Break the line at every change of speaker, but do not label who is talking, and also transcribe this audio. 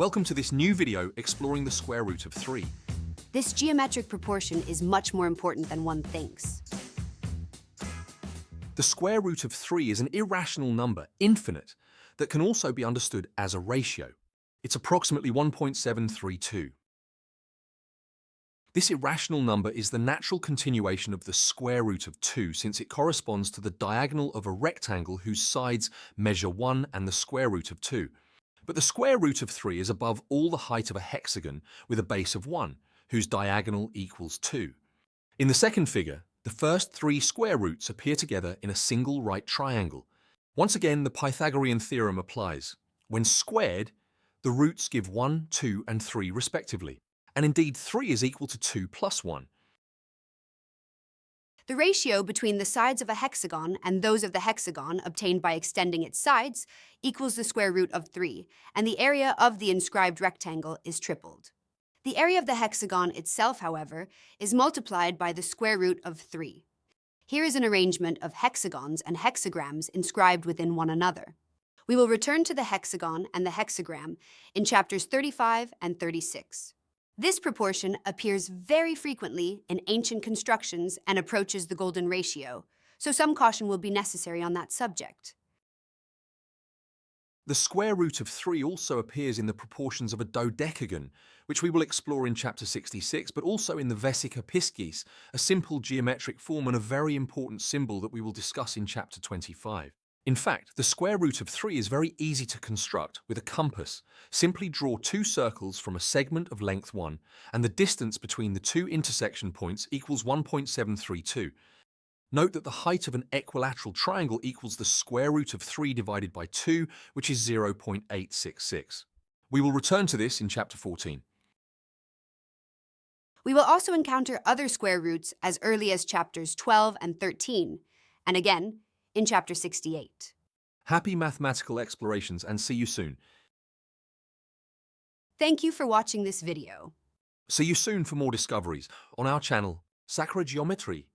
Welcome to this new video exploring the square root of 3.
This geometric proportion is much more important than one thinks.
The square root of 3 is an irrational number, infinite, that can also be understood as a ratio. It's approximately 1.732. This irrational number is the natural continuation of the square root of 2 since it corresponds to the diagonal of a rectangle whose sides measure 1 and the square root of 2. But the square root of 3 is above all the height of a hexagon with a base of 1, whose diagonal equals 2. In the second figure, the first 3 square roots appear together in a single right triangle. Once again, the Pythagorean theorem applies. When squared, the roots give 1, 2, and 3 respectively. And indeed, 3 is equal to 2 plus 1.
The ratio between the sides of a hexagon and those of the hexagon obtained by extending its sides equals the square root of 3, and the area of the inscribed rectangle is tripled. The area of the hexagon itself, however, is multiplied by the square root of 3. Here is an arrangement of hexagons and hexagrams inscribed within one another. We will return to the hexagon and the hexagram in chapters 35 and 36. This proportion appears very frequently in ancient constructions and approaches the golden ratio, so some caution will be necessary on that subject.
The square root of 3 also appears in the proportions of a dodecagon, which we will explore in chapter 66, but also in the vesica piscis, a simple geometric form and a very important symbol that we will discuss in chapter 25. In fact, the square root of 3 is very easy to construct with a compass. Simply draw 2 circles from a segment of length 1, and the distance between the 2 intersection points equals 1.732. Note that the height of an equilateral triangle equals the square root of 3 divided by 2, which is 0.866. We will return to this in chapter 14.
We will also encounter other square roots as early as chapters 12 and 13, and again, in chapter 68.
Happy mathematical explorations and see you soon.
Thank you for watching this video.
See you soon for more discoveries on our channel, Sacra Geometry.